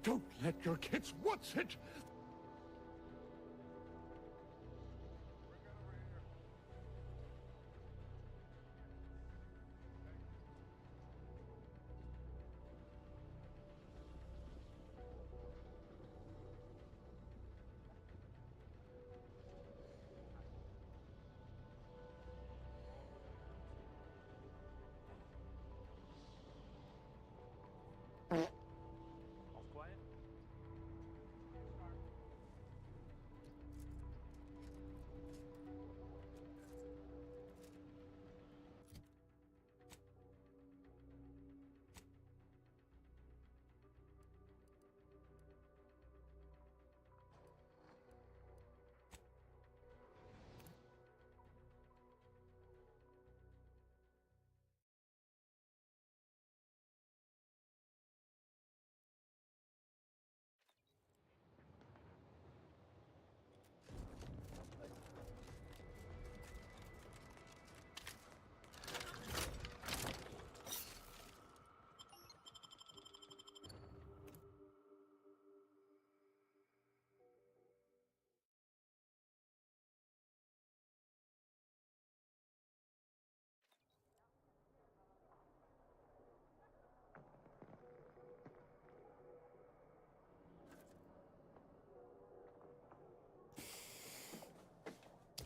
Don't let your kids what's it?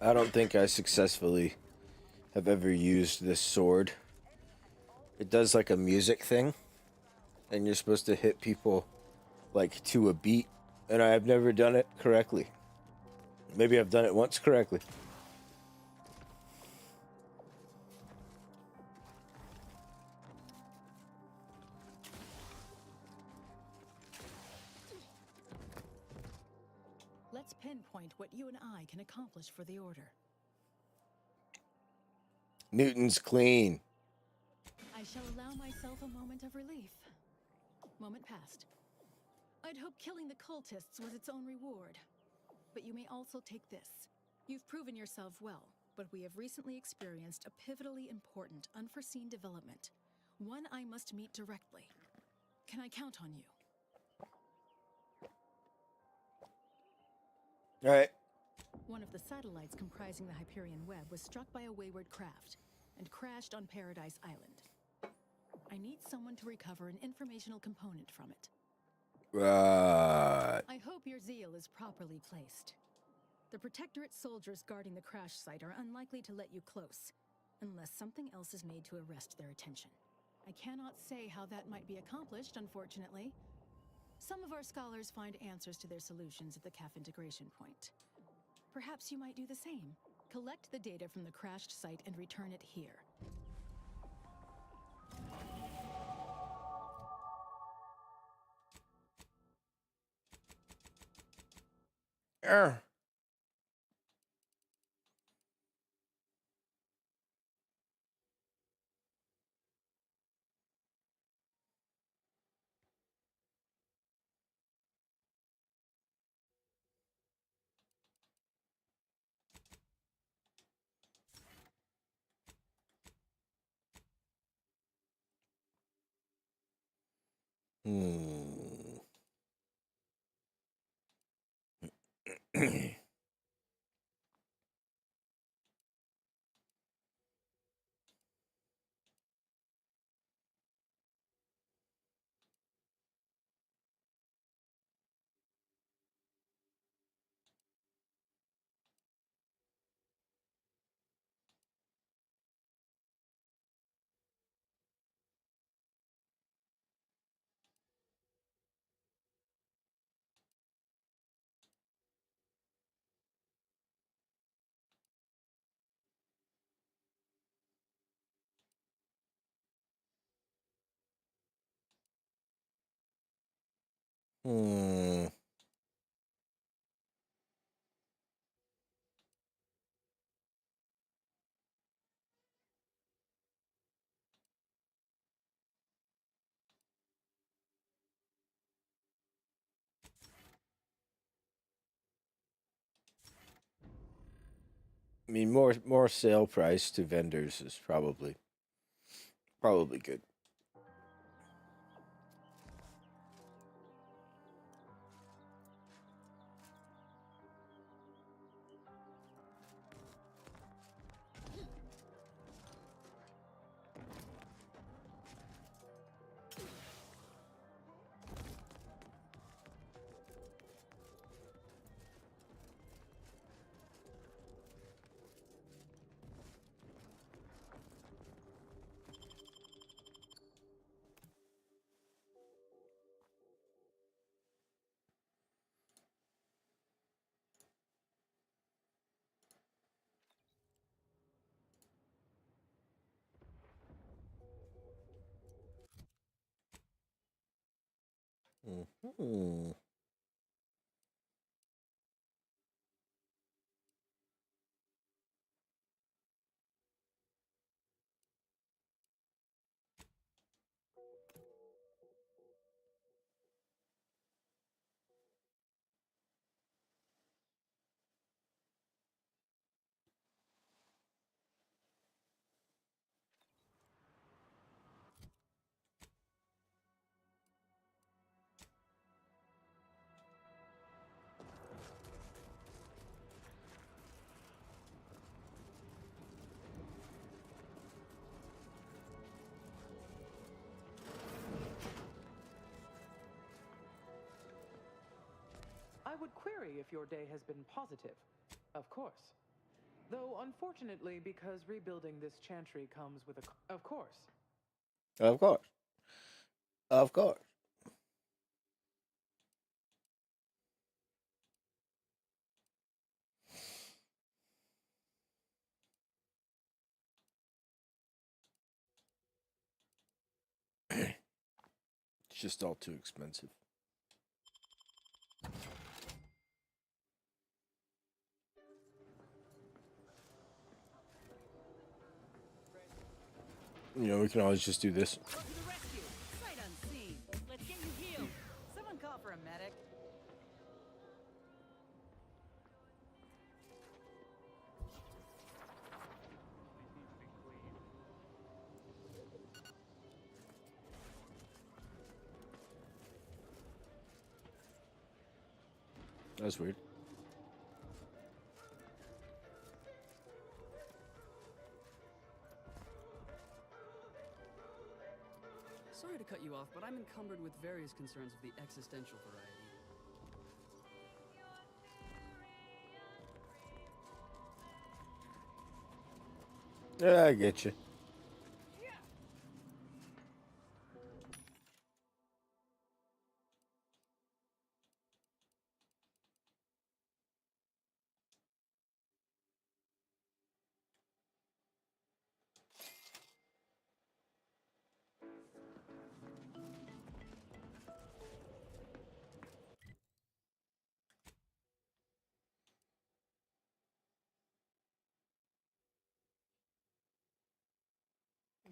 I don't think I successfully have ever used this sword. It does like a music thing, and you're supposed to hit people like to a beat, and I have never done it correctly. Maybe I've done it once correctly. Let's pinpoint what you and I can accomplish for the Order. Newton's clean. I shall allow myself a moment of relief. Moment passed. I'd hoped killing the cultists was its own reward. But you may also take this. You've proven yourself well, but we have recently experienced a pivotally important, unforeseen development. One I must meet directly. Can I count on you? All right. One of the satellites comprising the Hyperion web was struck by a wayward craft and crashed on Paradise Island. I need someone to recover an informational component from it. Right. I hope your zeal is properly placed. The Protectorate soldiers guarding the crash site are unlikely to let you close, unless something else is made to arrest their attention. I cannot say how that might be accomplished, unfortunately. Some of our scholars find answers to their solutions at the CAF integration point. Perhaps you might do the same. Collect the data from the crashed site and return it here. Err. Hmm. Hmm. I mean, more sale price to vendors is probably good. Hmm. I would query if your day has been positive. Of course. Though, unfortunately, because rebuilding this chantry comes with a... Of course. Of course. Of course. It's just all too expensive. You know, we can always just do this. Go to the rescue. Sight unseen. Let's get you healed. Someone call for a medic. That's weird. Sorry to cut you off, but I'm encumbered with various concerns of the existential variety. Yeah, I get you.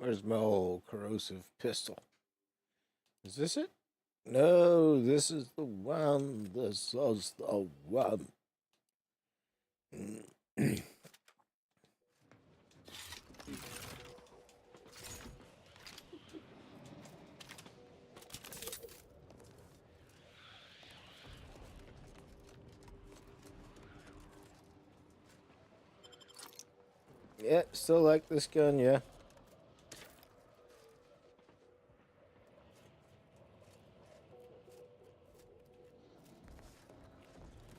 Where's my old corrosive pistol? Is this it? No, this is the one. This is the one. Yeah, still like this gun, yeah.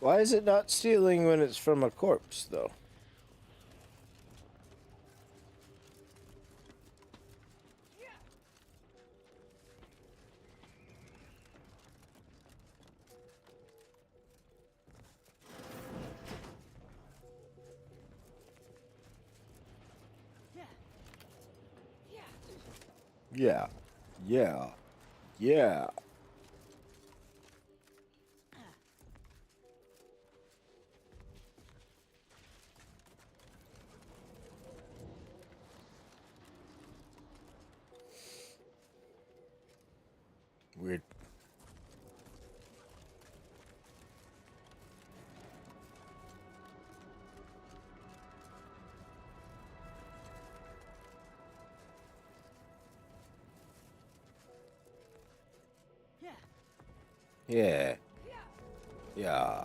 Why is it not stealing when it's from a corpse, though? Yeah. Yeah. Yeah. Weird. Yeah. Yeah.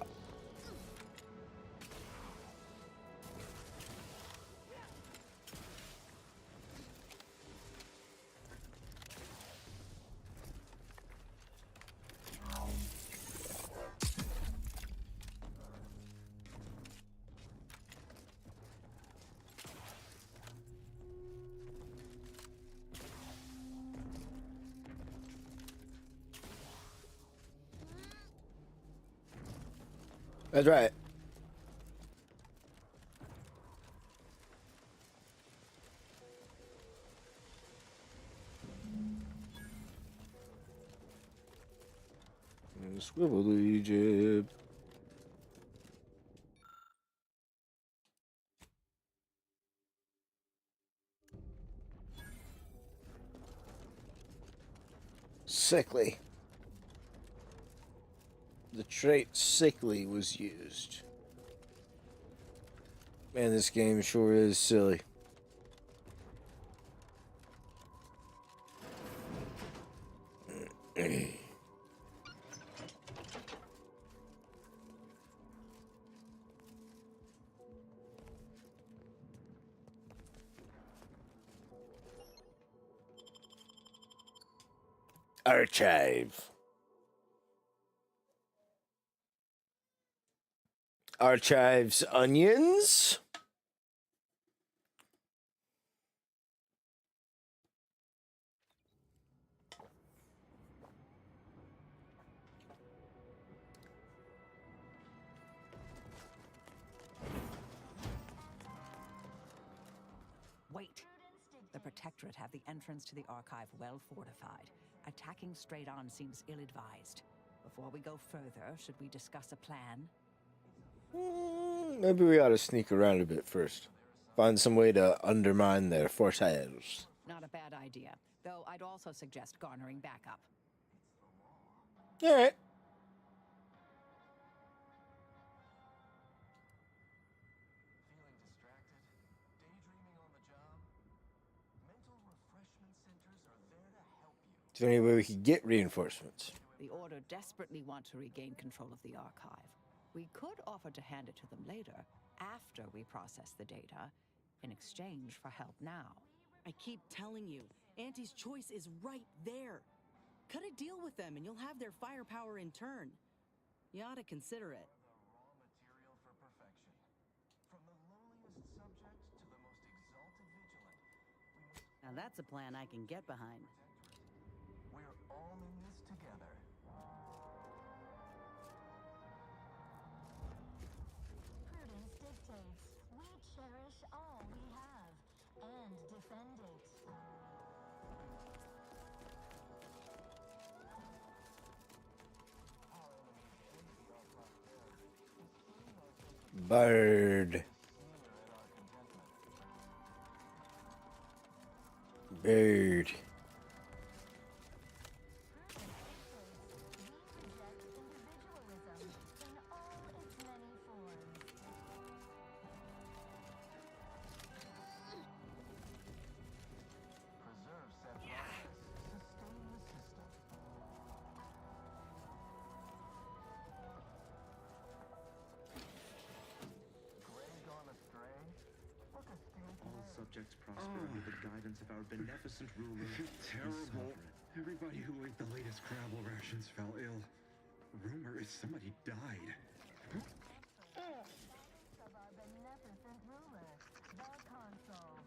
That's right. Swivel Egypt. Sickly. The trait sickly was used. Man, this game sure is silly. Archive. Archives onions. Wait. The Protectorate have the entrance to the archive well fortified. Attacking straight on seems ill-advised. Before we go further, should we discuss a plan? Maybe we ought to sneak around a bit first. Find some way to undermine their forces. Not a bad idea, though I'd also suggest garnering backup. All right. Feeling distracted? Daydreaming on the job? Mental refreshment centers are there to help you. Is there any way we could get reinforcements? The Order desperately want to regain control of the archive. We could offer to hand it to them later, after we process the data, in exchange for help now. I keep telling you, Auntie's choice is right there. Cut a deal with them and you'll have their firepower in turn. You ought to consider it. The raw material for perfection. From the lowliest subject to the most exalted vigilant, we must Now that's a plan I can get behind. We're all in this together. Prudence dictates we cherish all we have and defend it. Bird. Bird. Preserve said progress. Sustain the system. Gray gone astray? Look a stake All there. subjects prosper under the guidance of our beneficent ruler. Terrible. Sovereign. Everybody who ate the latest Crabble rations fell ill. Rumor is somebody died. Of our beneficent ruler, the console.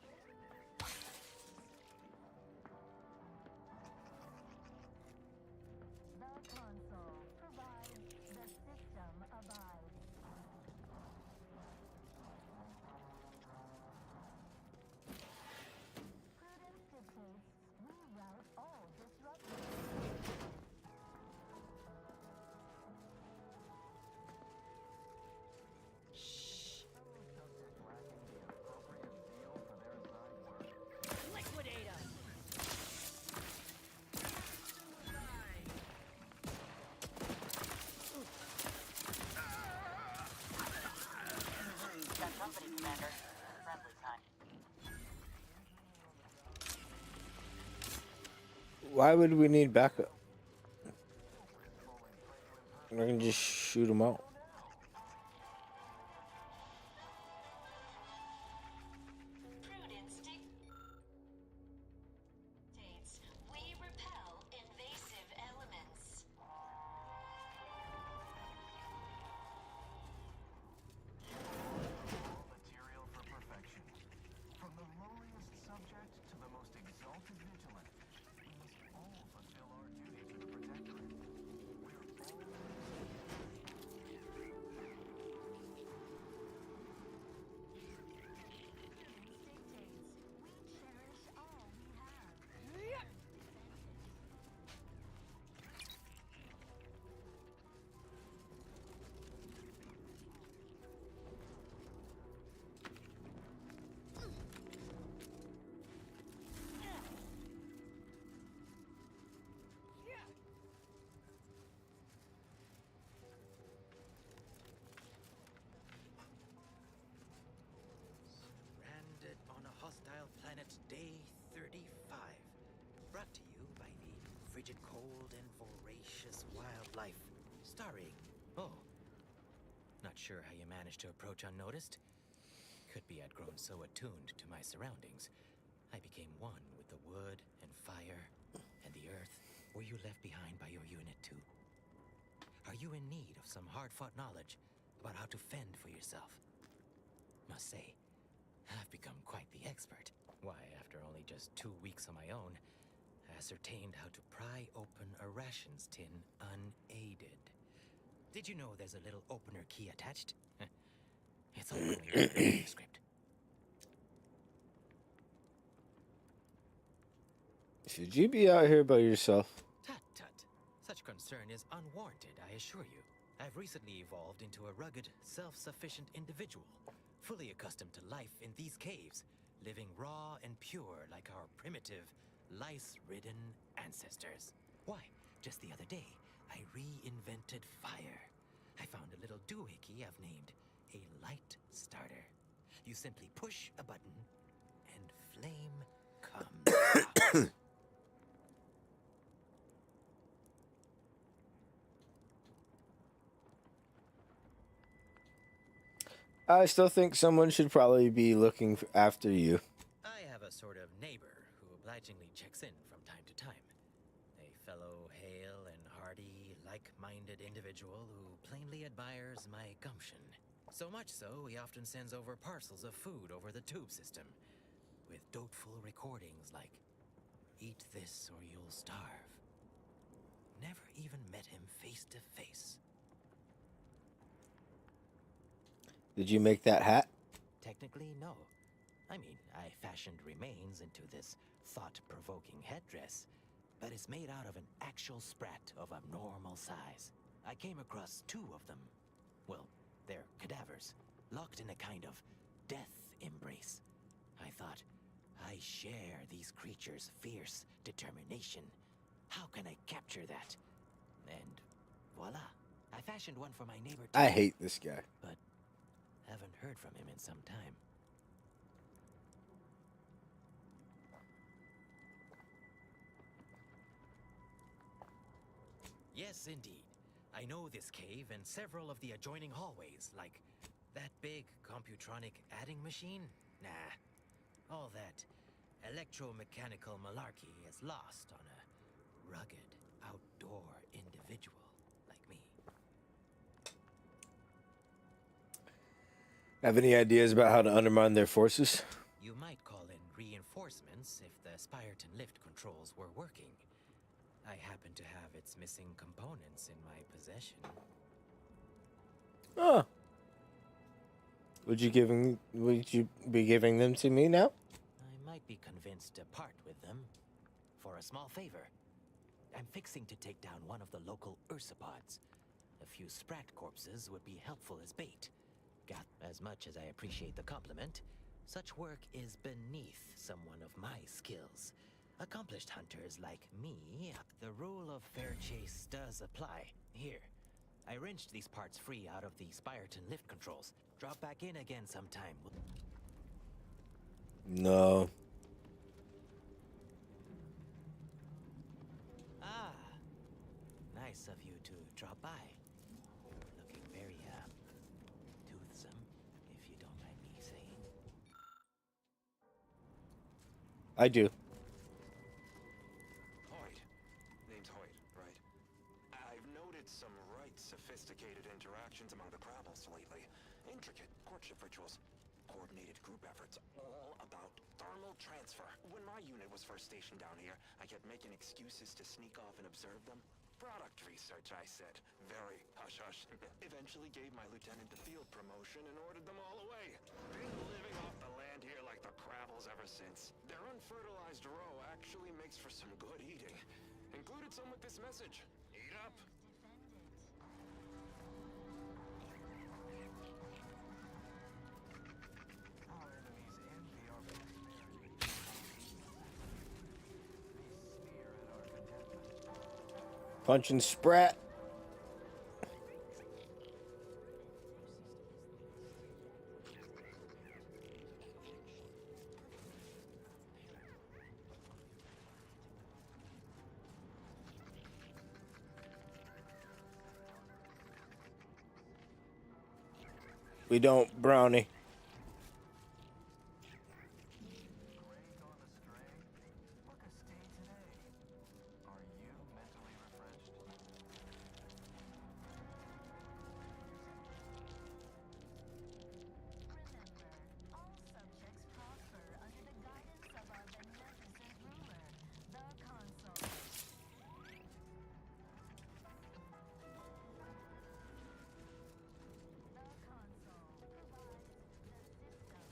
The console provides, the system abides. Prudence dictates we rout all disruptions. Lacking the appropriate zeal for their assigned work. Liquidate 'em! Got company, Commander. Friendly kind. Why would we need backup? I can just shoot them out. Prudence dictates we repel invasive elements. Raw material for perfection. From the lowliest subject to the most exalted vigilant, we must all fulfill our duty to the Protectorate. We're all in this Prudence dictates we cherish all we have. Day 35. Brought to you by the frigid cold and voracious wildlife. Starring... Oh. Not sure how you managed to approach unnoticed. Could be I'd grown so attuned to my surroundings, I became one with the wood and fire and the earth. Were you left behind by your unit too? Are you in need of some hard-fought knowledge about how to fend for yourself? Must say, I've become quite the expert. Why, after only just 2 weeks on my own, I ascertained how to pry open a rations tin unaided. Did you know there's a little opener key attached? It's all only in the manuscript. Should you be out here by yourself? Tut tut. Such concern is unwarranted, I assure you. I've recently evolved into a rugged, self-sufficient individual, fully accustomed to life in these caves, living raw and pure like our primitive, lice-ridden ancestors. Why, just the other day, I reinvented fire. I found a little doohickey I've named a light starter. You simply push a button, and flame comes out. I still think someone should probably be looking after you. I have a sort of neighbor who obligingly checks in from time to time. A fellow hale and hearty, like-minded individual who plainly admires my gumption. So much so, he often sends over parcels of food over the tube system, with doleful recordings like, "Eat this or you'll starve." Never even met him face to face. Did you make that hat? Technically, no. I mean, I fashioned remains into this thought-provoking headdress, but it's made out of an actual sprat of abnormal size. I came across 2 of them. Well, they're cadavers, locked in a kind of death embrace. I thought, I share these creatures' fierce determination. How can I capture that? And voila, I fashioned one for my neighbor too. I hate this guy. But haven't heard from him in some time. Yes, indeed. I know this cave and several of the adjoining hallways, like that big computronic adding machine. Nah, all that electromechanical malarkey is lost on a rugged, outdoor individual like me. Have any ideas about how to undermine their forces? You might call in reinforcements if the Spyreton lift controls were working. I happen to have its missing components in my possession. Oh. Would you be giving them to me now? I might be convinced to part with them for a small favor. I'm fixing to take down one of the local ursopods. A few sprat corpses would be helpful as bait. Got as much as I appreciate the compliment, such work is beneath someone of my skills. Accomplished hunters like me, the rule of fair chase does apply. Here, I wrenched these parts free out of the Spyreton lift controls. Drop back in again sometime. No. Ah, nice of you to drop by. Looking very, toothsome, if you don't mind me saying. I do. Hoyt. Name's Hoyt, right? I've noted some right sophisticated interactions among the Crabbles lately. Intricate courtship rituals, coordinated group efforts, all about thermal transfer. When my unit was first stationed down here, I kept making excuses to sneak off and observe them. Product research, I said. Very hush-hush. Eventually gave my lieutenant a field promotion and ordered them all away. Been living off the land here like the Crabbles ever since. Their unfertilized roe actually makes for some good eating. Included some with this message. Eat up. Our enemies envy our prosperity. They sneer at our contentment. Punching Sprat. We don't, Brownie. Gray gone astray? Book a stay today. Are you mentally refreshed? Remember, all subjects prosper under the guidance of our beneficent ruler, the console. The console provides the system. Fellow subject lacking the appropriate zeal for their assigned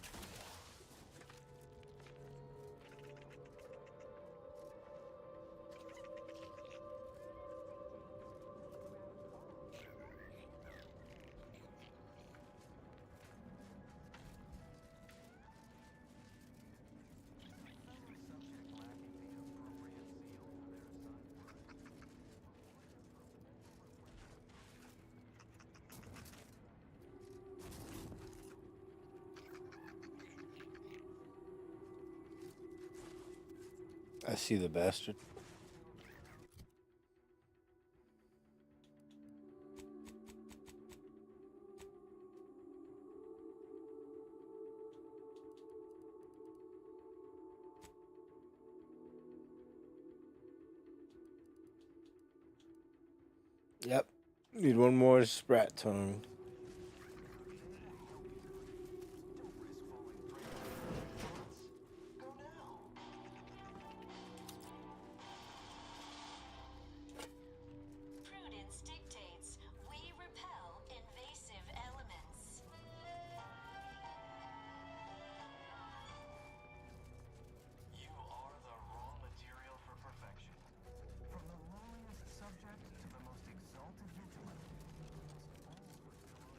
I see the bastard. Yep. Need one more sprat tongue. Prudence dictates we repel invasive elements. You are the raw material for perfection. From the lowliest subject to the most exalted vigilant, we must all fulfill our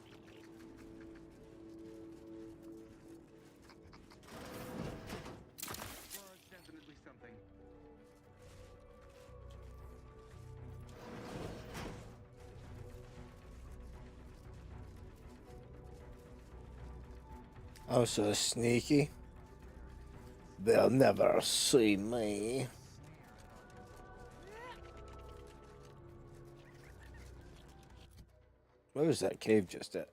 duty to the Protectorate. Well, it's definitely something. I'm so sneaky. They'll never see me. Where was that cave just at?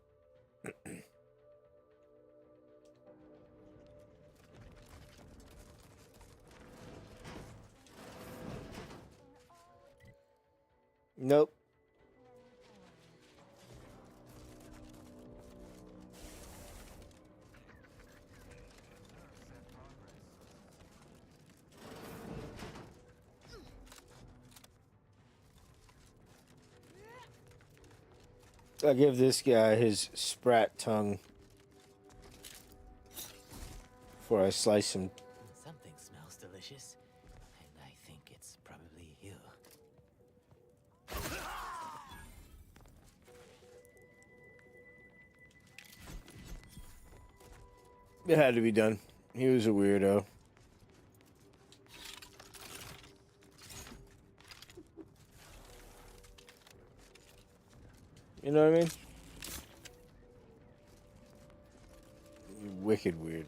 Nope. I'll give this guy his sprat tongue before I slice him. Something smells delicious, and I think it's probably you. It had to be done. He was a weirdo. You know what I mean? Wicked weird.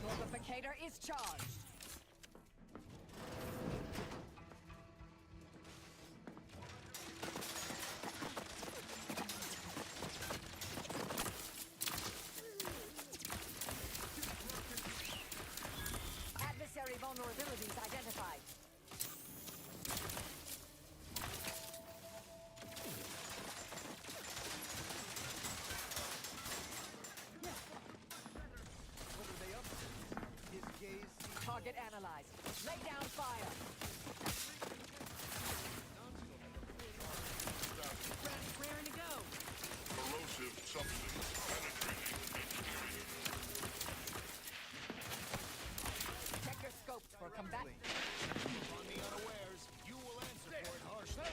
Mortificator is charged. Adversary vulnerabilities identified. Target analyzed. Lay down fire. Raring to go. Corrosive substance penetrating exterior. Check your scopes for combatant. On the unawares, you will answer for it harshly.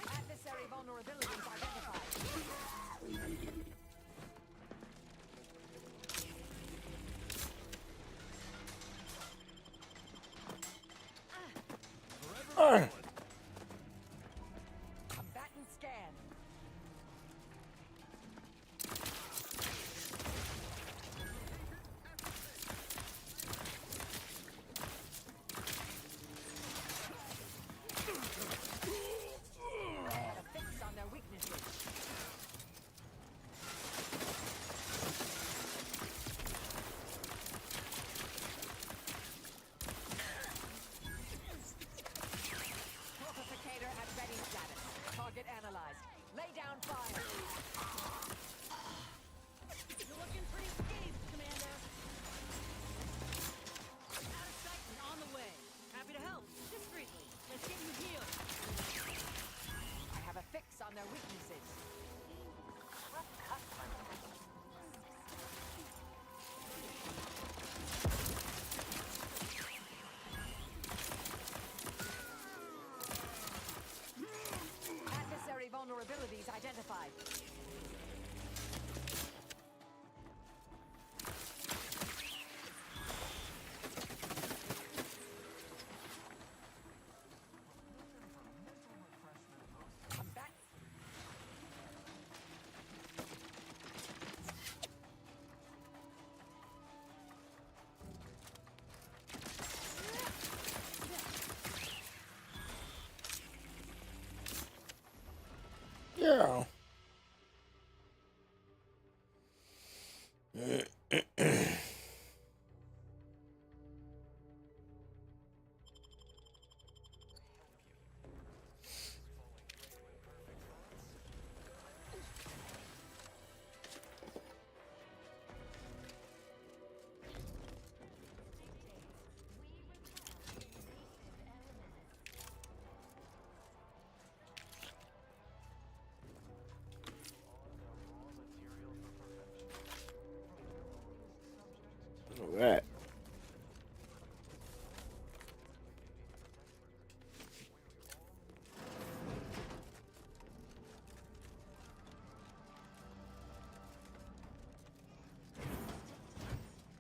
Adversary vulnerabilities identified. Lay down fire. You're looking pretty scathed, Commander. Out of sight and on the way. Happy to help. Discreetly. Let's get you healed. I have a fix on their weaknesses. Adversary vulnerabilities identified. I'm back. Yeah. All right.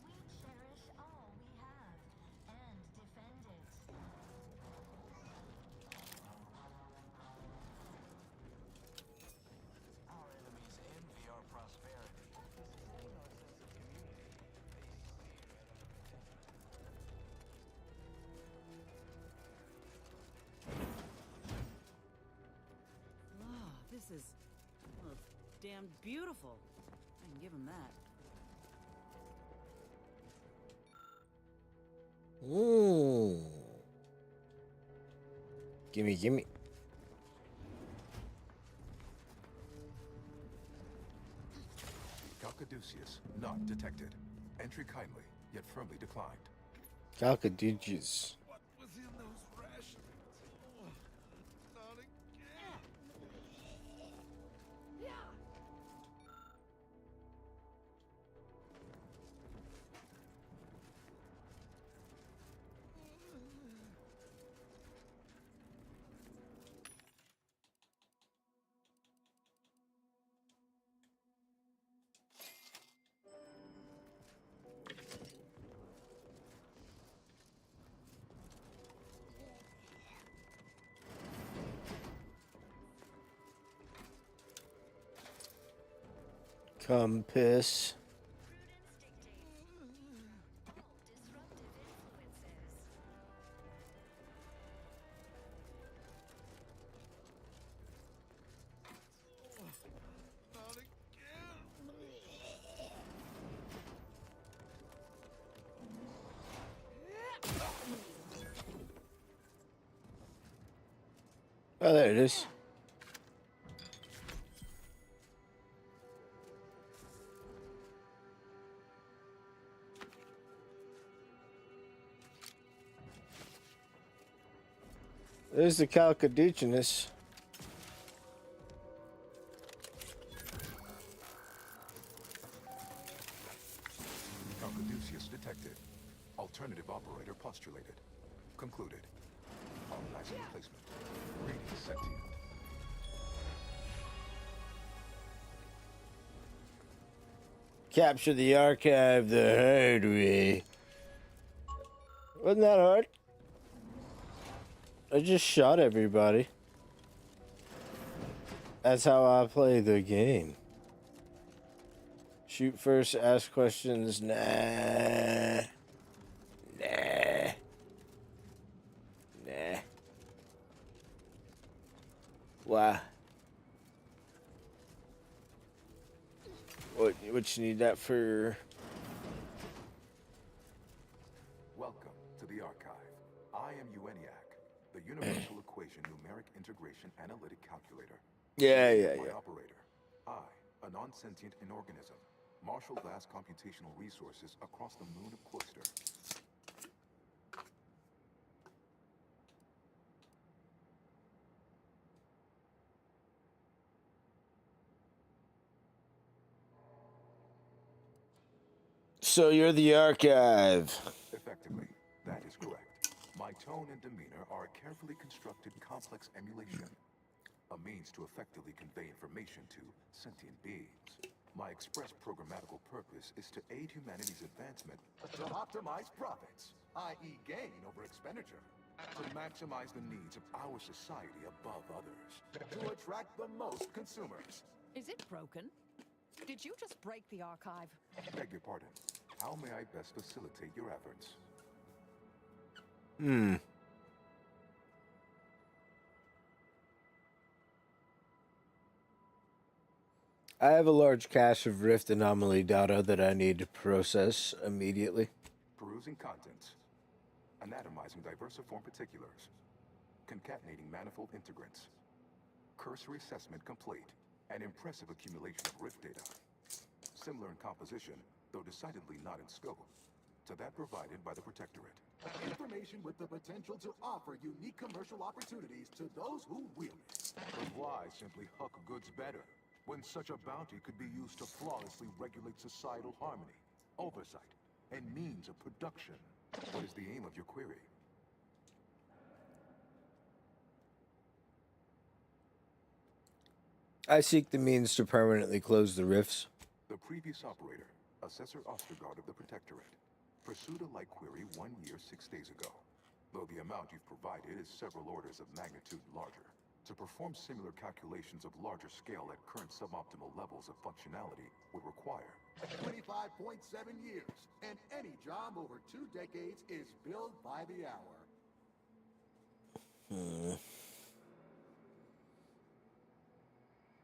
We cherish all we have and defend it. Our enemies envy our prosperity. To sustain our sense of community, they sneer at our Wow, this is, well, it's damn beautiful. I can give him that. Ooh. Gimme, gimme. Calcaduceus, not detected. Entry kindly, yet firmly declined. Calcaduceus. What was in those rations? Oh, not again. Compass. Not again. Oh, there it is. There's the Calcaduceus. Calcaduceus detected. Alternative operator postulated. Concluded. Organizing replacement. Reading sentient. Capture the archive the hard way. Wasn't that hard? I just shot everybody. That's how I play the game. Shoot first, ask questions. Nah. Nah. Nah. Why? What you need that for? Welcome to the archive. I am EUENIAC, the Universal Equation Numeric Integration Analytic Calculator. Yeah, Name yeah, my yeah. operator. I, a non-sentient inorganism, marshal vast computational resources across the moon of Cloister. So you're the archive. Effectively, that is correct. My tone and demeanor are a carefully constructed complex emulation, a means to effectively convey information to sentient beings. My express programmatical purpose is to aid humanity's advancement to optimize profits, i.e. gain over expenditure, to maximize the needs of our society above others, to attract the most consumers. Is it broken? Did you just break the archive? Beg your pardon. How may I best facilitate your efforts? I have a large cache of Rift anomaly data that I need to process immediately. Perusing contents. Anatomizing diversiform particulars. Concatenating manifold integrants. Cursory assessment complete. An impressive accumulation of Rift data. Similar in composition, though decidedly not in scope, to that provided by the Protectorate. Information with the potential to offer unique commercial opportunities to those who wield it. But why simply huck goods better, when such a bounty could be used to flawlessly regulate societal harmony, oversight, and means of production? What is the aim of your query? I seek the means to permanently close the rifts. The previous operator, Assessor Ostergaard of the Protectorate, pursued a like query 1 year, 6 days ago, though the amount you've provided is several orders of magnitude larger. To perform similar calculations of larger scale at current suboptimal levels of functionality would require 25.7 years, and any job over 2 decades is billed by the hour.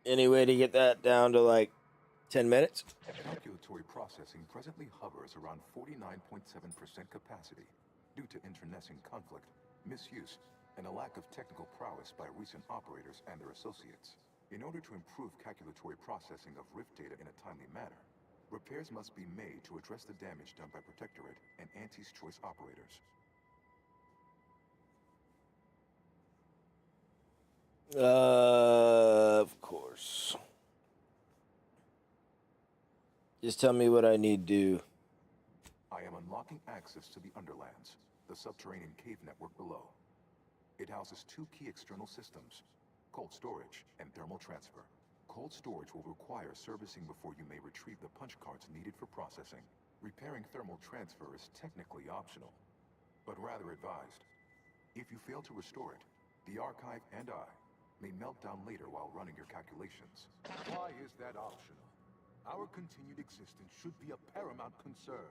Any way to get that down to like 10 minutes? Calculatory processing presently hovers around 49.7% capacity due to internecine conflict, misuse, and a lack of technical prowess by recent operators and their associates. In order to improve calculatory processing of Rift data in a timely manner, repairs must be made to address the damage done by Protectorate and Anti's Choice operators. Of course. Just tell me what I need to do. I am unlocking access to the Underlands, the subterranean cave network below. It houses 2 key external systems, cold storage and thermal transfer. Cold storage will require servicing before you may retrieve the punch cards needed for processing. Repairing thermal transfer is technically optional, but rather advised. If you fail to restore it, the archive and I may melt down later while running your calculations. Why is that optional? Our continued existence should be a paramount concern.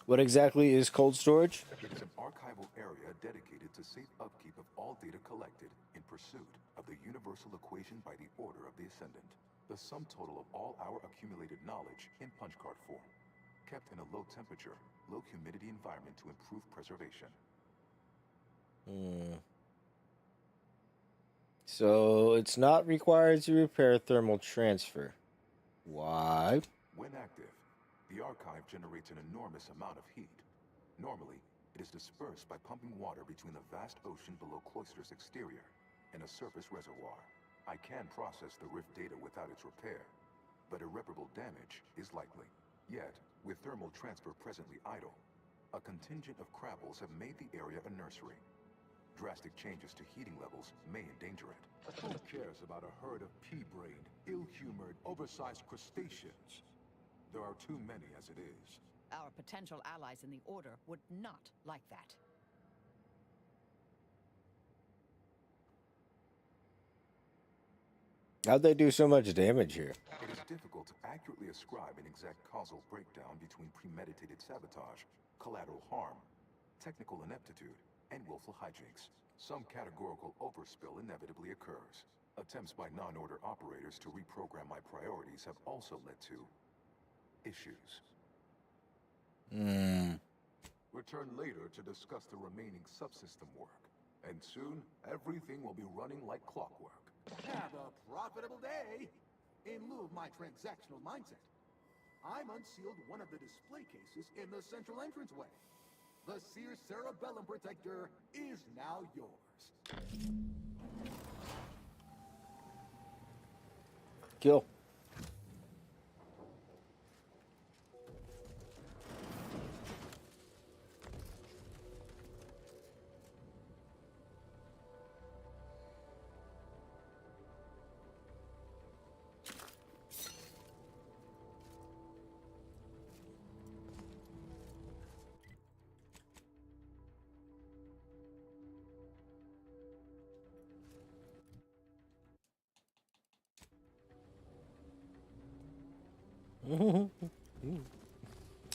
What exactly is cold storage? It is an archival area dedicated to safe upkeep of all data collected in pursuit of the universal equation by the Order of the Ascendant. The sum total of all our accumulated knowledge in punch card form, kept in a low temperature, low humidity environment to improve preservation. So it's not required to repair thermal transfer. Why? When active, the archive generates an enormous amount of heat. Normally, it is dispersed by pumping water between the vast ocean below Cloister's exterior and a surface reservoir. I can process the Rift data without its repair, but irreparable damage is likely. Yet, with thermal transfer presently idle, a contingent of crabbles have made the area a nursery. Drastic changes to heating levels may endanger it. Who cares about a herd of pea-brained, ill-humored, oversized crustaceans? There are too many as it is. Our potential allies in the Order would not like that. How'd they do so much damage here? It is difficult to accurately ascribe an exact causal breakdown between premeditated sabotage, collateral harm, technical ineptitude, and willful hijinks. Some categorical overspill inevitably occurs. Attempts by non-order operators to reprogram my priorities have also led to issues. Return later to discuss the remaining subsystem work. And soon, everything will be running like clockwork. Have a profitable day! In lieu of my transactional mindset, I'm unsealed one of the display cases in the central entranceway. The Sears Cerebellum Protector is now yours. Kill.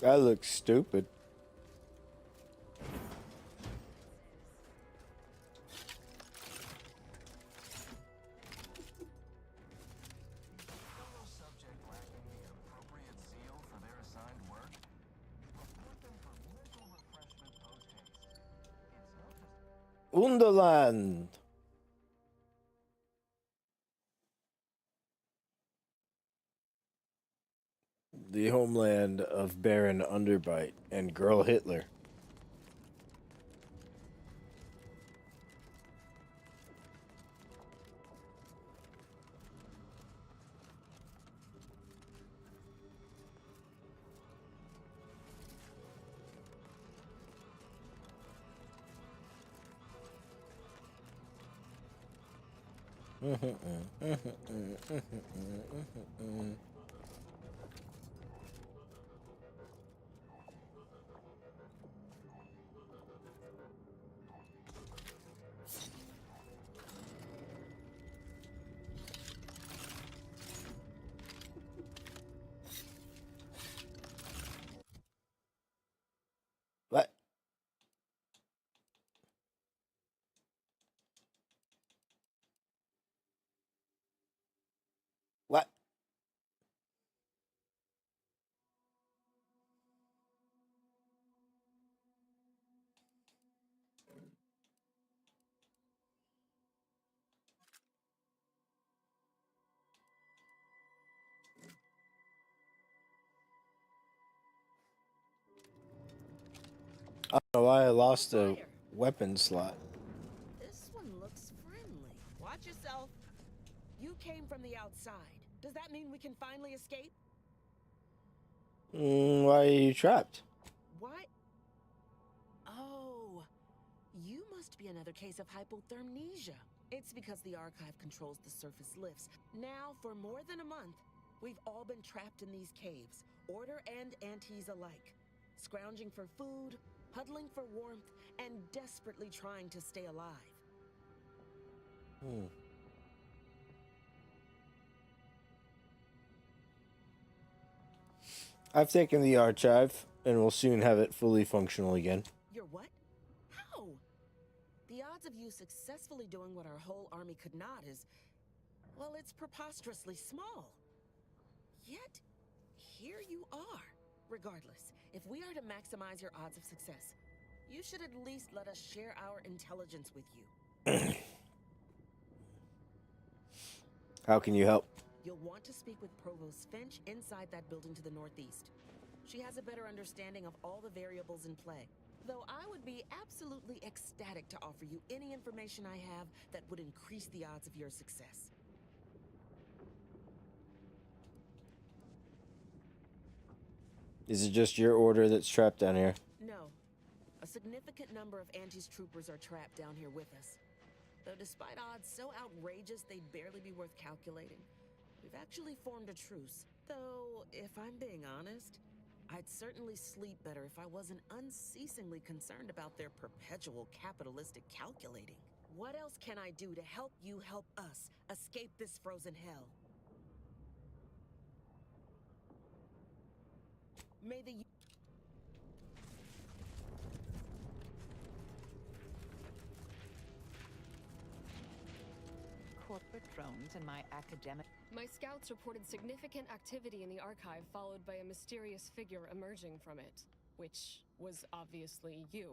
That looks stupid. Fellow subject lacking the appropriate zeal for their assigned work? Report them for mental refreshment post-haste. It's not just... Underland. The homeland of Baron Underbite and Girl Hitler. What? What? I don't know why I lost a weapon slot. This one looks friendly. Watch yourself. You came from the outside. Does that mean we can finally escape? Why are you trapped? What? Oh, you must be another case of hypothermnesia. It's because the archive controls the surface lifts. Now, for more than a month, we've all been trapped in these caves, Order and Antes alike, scrounging for food, huddling for warmth, and desperately trying to stay alive. I've taken the archive, and we'll soon have it fully functional again. You're what? How? The odds of you successfully doing what our whole army could not is, well, it's preposterously small. Yet, here you are. Regardless, if we are to maximize your odds of success, you should at least let us share our intelligence with you. How can you help? You'll want to speak with Provost Finch inside that building to the northeast. She has a better understanding of all the variables in play. Though I would be absolutely ecstatic to offer you any information I have that would increase the odds of your success. Is it just your order that's trapped down here? No. A significant number of Antes troopers are trapped down here with us. Though despite odds so outrageous they'd barely be worth calculating, we've actually formed a truce. Though, if I'm being honest, I'd certainly sleep better if I wasn't unceasingly concerned about their perpetual capitalistic calculating. What else can I do to help you help us escape this frozen hell? May the... Corporate drones in my academic... My scouts reported significant activity in the archive, followed by a mysterious figure emerging from it. which was obviously you.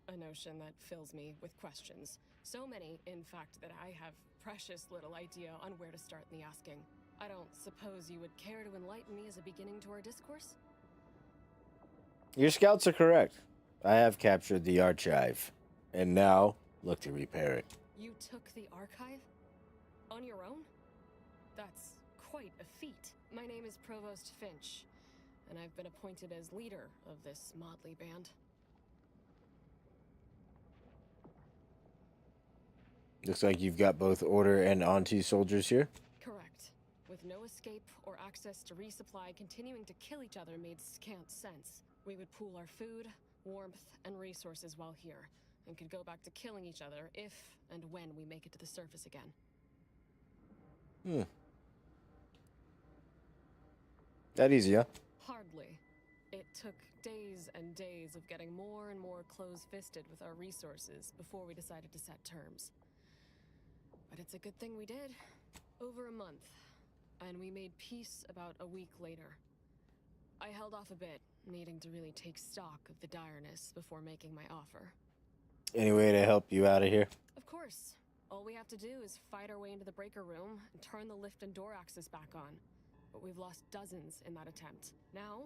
A notion that fills me with questions. So many, in fact, that I have precious little idea on where to start in the asking. I don't suppose you would care to enlighten me as a beginning to our discourse? Your scouts are correct. I have captured the archive, and now look to repair it. You took the archive? On your own? That's quite a feat. My name is Provost Finch, and I've been appointed as leader of this motley band. Looks like you've got both Order and Auntie soldiers here. Correct. With no escape or access to resupply, continuing to kill each other made scant sense. We would pool our food, warmth, and resources while here, and could go back to killing each other if and when we make it to the surface again. That easy, huh? Hardly. It took days and days of getting more and more close-fisted with our resources before we decided to set terms. But it's a good thing we did. Over a month, and we made peace about a week later. I held off a bit, needing to really take stock of the direness before making my offer. Any way to help you out of here? Of course. All we have to do is fight our way into the breaker room and turn the lift and door access back on. But we've lost dozens in that attempt. Now,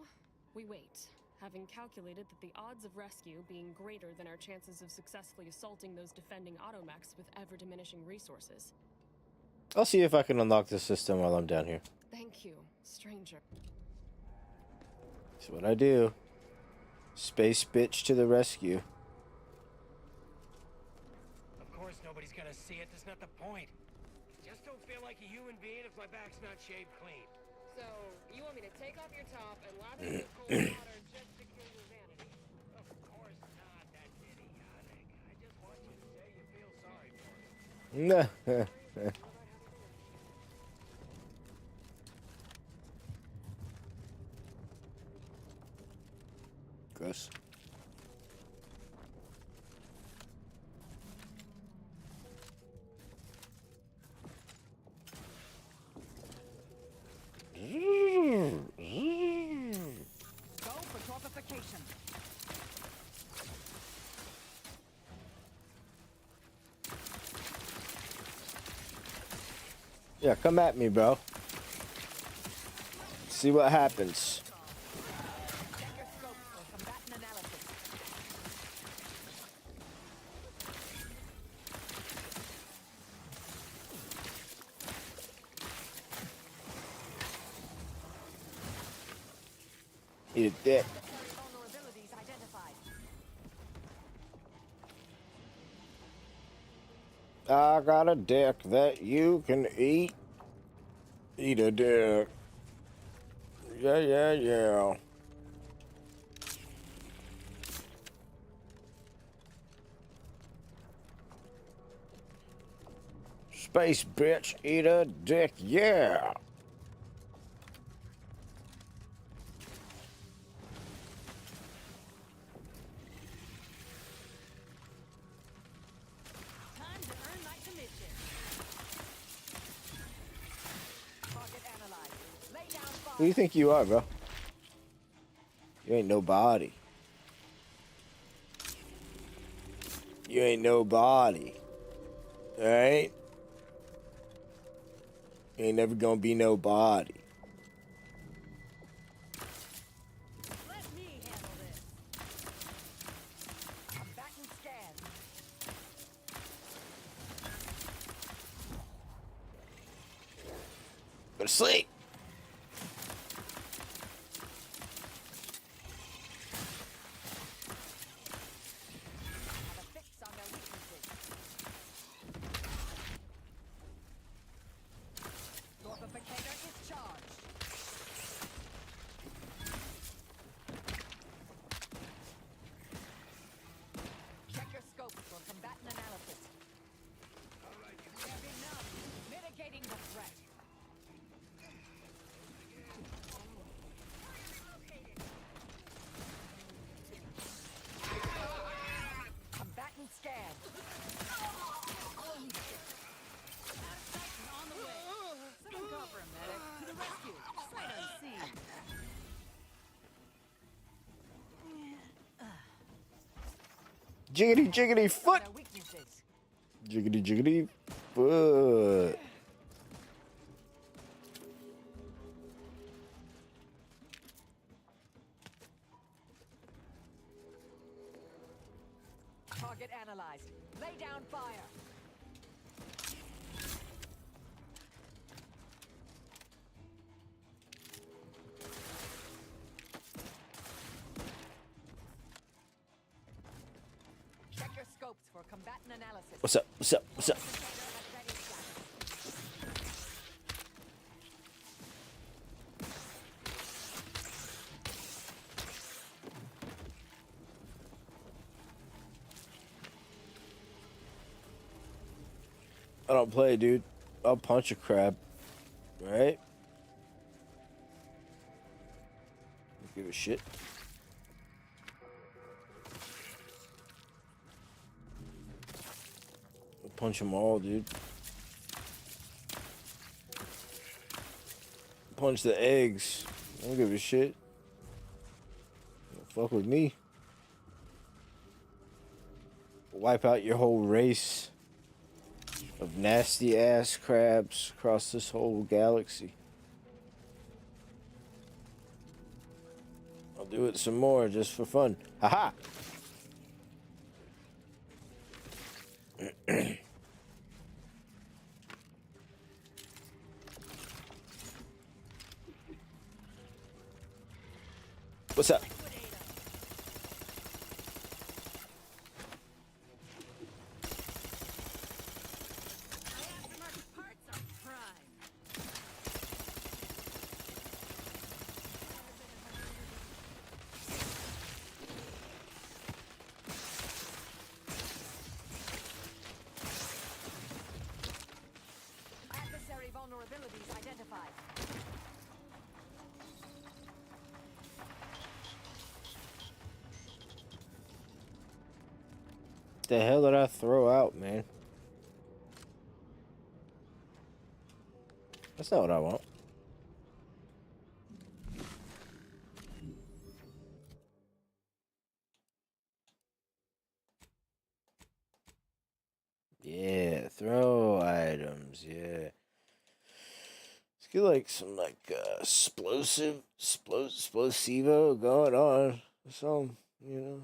we wait, having calculated that the odds of rescue being greater than our chances of successfully assaulting those defending automechs with ever-diminishing resources. I'll see if I can unlock the system while I'm down here. Thank you, stranger. That's what I do. Space bitch to the rescue. Of course nobody's gonna see it, that's not the point. Just don't feel like a human being if my back's not shaved clean. So, you want me to take off your top and lather it with cold water just to kill your vanity? Of course not, that's idiotic. I just want you to say you feel sorry for me. Gross. Go for torpification. Yeah, come at me, bro. See what happens. Check your scopes for combatant analysis. Eat a dick. Vulnerabilities identified. I got a dick that you can eat. Eat a dick. Yeah, yeah, yeah. Space bitch, eat a dick, yeah. Time to earn my commission. Target analyzed. Lay down fire. Who do you think you are, bro? You ain't nobody. You ain't nobody. Alright? You ain't never gonna be nobody. Let me handle this. Combatant scan. Go to sleep. Have a fix on their weaknesses. Torpificator is charged. Check your scopes for combatant analysis. All right, you have enough. Mitigating the threat. jiggity, jiggity foot. Jiggity, jiggity foot. Target analyzed. Lay down fire. Check your scopes for combatant analysis. What's up? What's up? What's up? I don't play, dude. I'll punch a crab. Right? Don't give a shit. I'll punch them all, dude. Punch the eggs. I don't give a shit. Don't fuck with me. Wipe out your whole race of nasty ass crabs across this whole galaxy. I'll do it some more just for fun. Haha! What's up? Adversary vulnerabilities identified. The hell did I throw out, man? That's not what I want. Yeah, throw items, yeah. Let's get like some explosivo going on. Some, you know.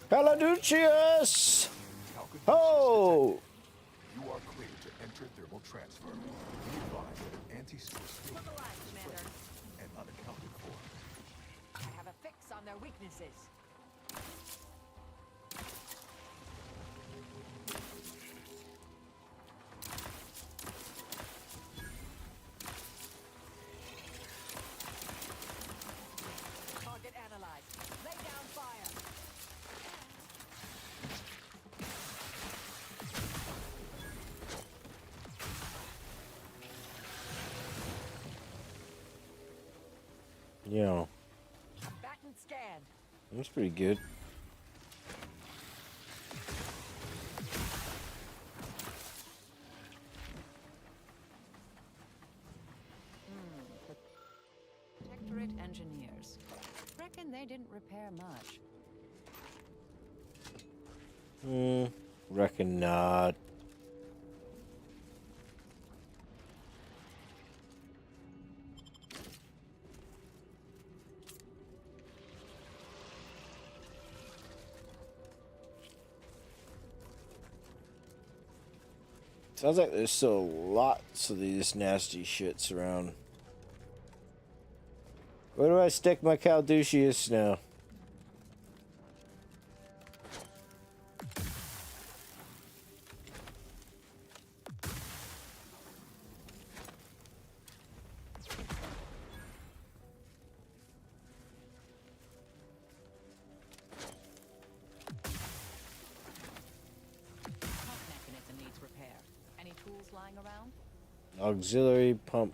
Paladucius! Oh! You are clear to enter thermal transfer. Be advised that an anti-source field is present and unaccounted for. I have a fix on their weaknesses. Target analyzed. Lay down fire. Yeah. Combatant scan. That's pretty good. Protectorate engineers. Reckon they didn't repair much. Reckon not. Sounds like there's still lots of these nasty shits around. Where do I stick my Calducius now? Pump mechanism needs repair. Any tools lying around? Auxiliary pump.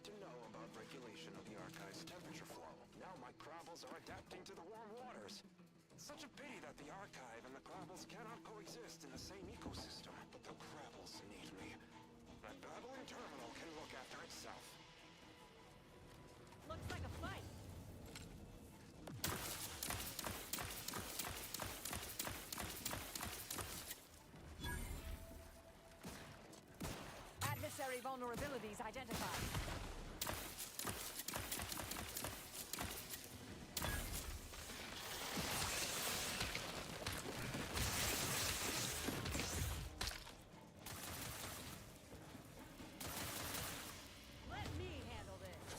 to know about regulation of the Archive's temperature flow. Now my Crabbles are adapting to the warm waters. It's such a pity that the Archive and the Crabbles cannot coexist in the same ecosystem. But the Crabbles need me. That babbling terminal can look after itself. Looks like a fight. Adversary vulnerabilities identified. Let me handle this.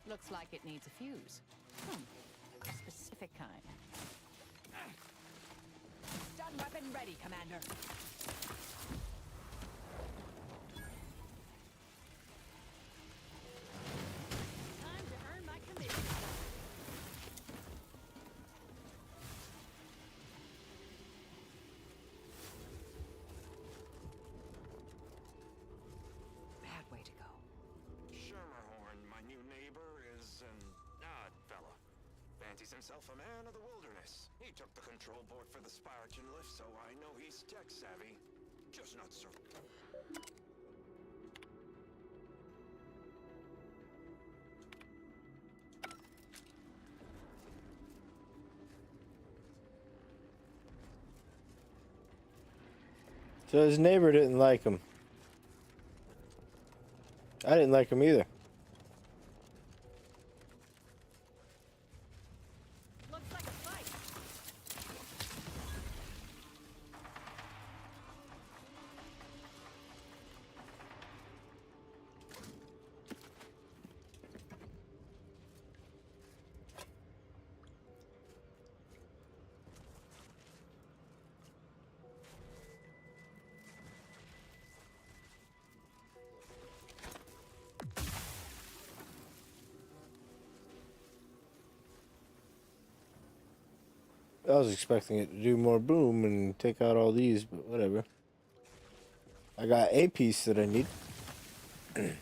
Looks like it needs a fuse. A specific kind. Stun weapon ready, Commander. Time to earn my commission. Bad way to go. Schermerhorn, my new neighbor, is an odd fella. Fancies himself a man of the wilderness. He took the control board for the Spiraton lift, so I know he's tech savvy. Just not so. So his neighbor didn't like him. I didn't like him either. Looks like a fight. I was expecting it to do more boom and take out all these, but whatever. I got a piece that I need. Mm.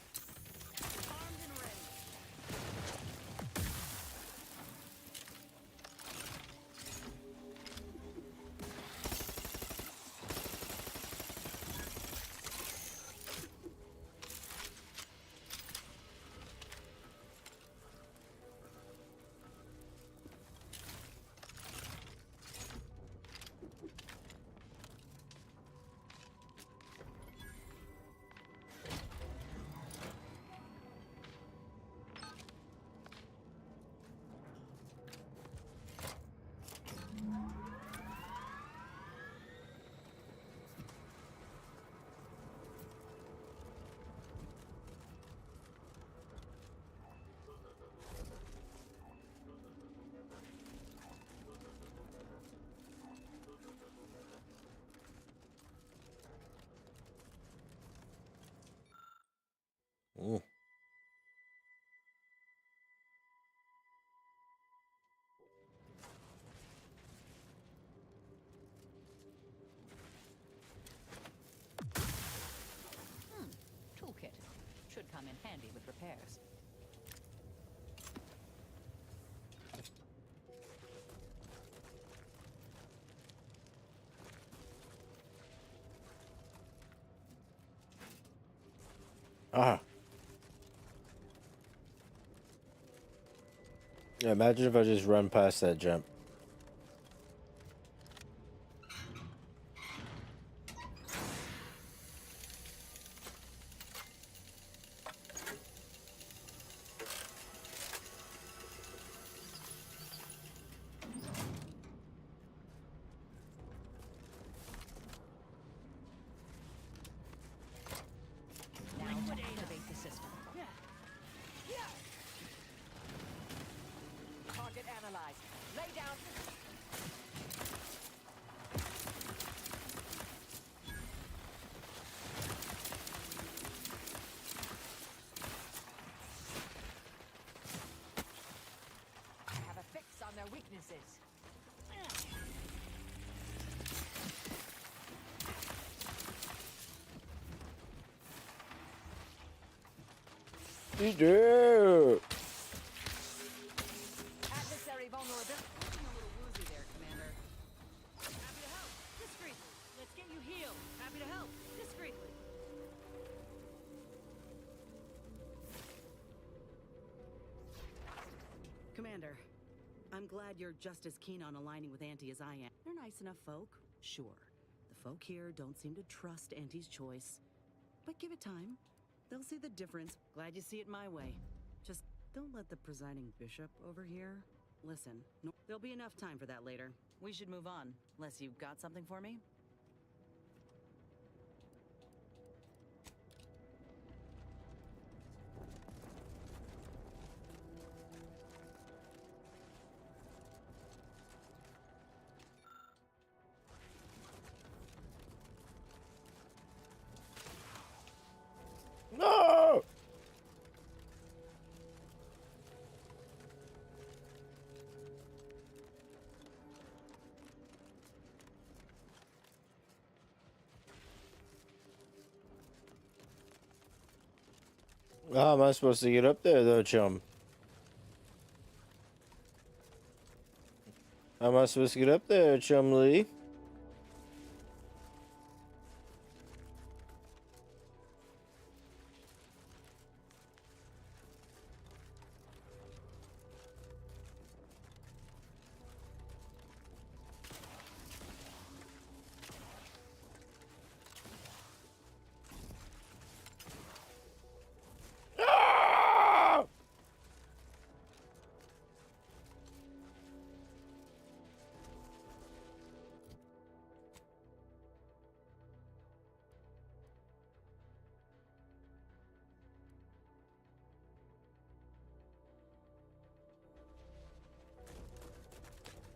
Toolkit. Should come in handy with repairs. Ah. Yeah, imagine if I just run past that jump. Now to activate the system. Target analyzed. Lay down. I have a fix on their weaknesses. You do. Adversary vulnerability. Looking a little woozy there, Commander. Happy to help. Discreetly. Let's get you healed. Happy to help. Discreetly. Commander, I'm glad you're just as keen on aligning with Auntie as I am. They're nice enough folk, sure. The folk here don't seem to trust Auntie's choice. But give it time. They'll see the difference. Glad you see it my way. Just don't let the presiding bishop over here. Listen, there'll be enough time for that later. We should move on, unless you've got something for me. No! How am I supposed to get up there, though, chum? How am I supposed to get up there, chum Lee?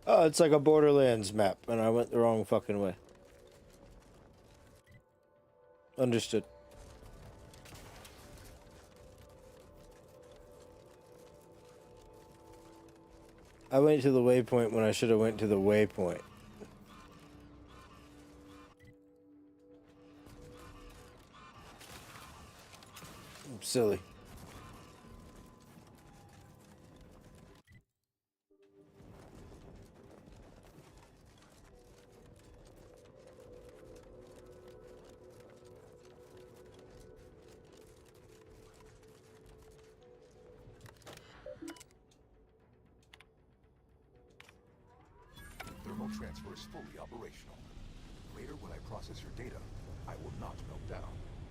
Oh, it's like a Borderlands map, and I went the wrong fucking way. Understood. I went to the waypoint when I should have went to the waypoint. I'm silly. Thermal transfer is fully operational. Later, when I process your data, I will not melt down.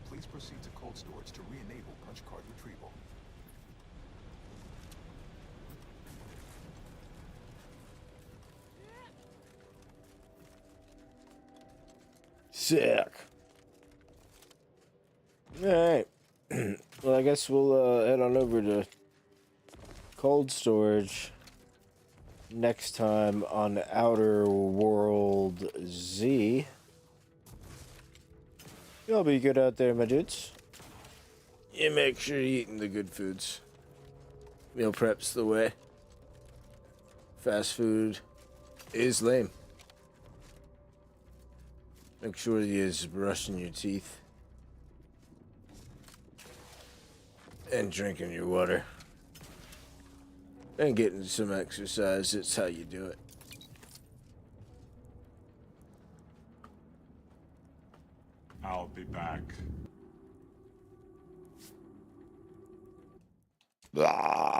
Please proceed to cold storage to re-enable punch card retrieval. Sick. Alright. Well, I guess we'll head on over to cold storage next time on Outer World Z. Y'all be good out there, my dudes. You make sure you're eating the good foods. Meal prep's the way. Fast food is lame. Make sure you're brushing your teeth. And drinking your water. And getting some exercise. It's how you do it. I'll be back. Blah.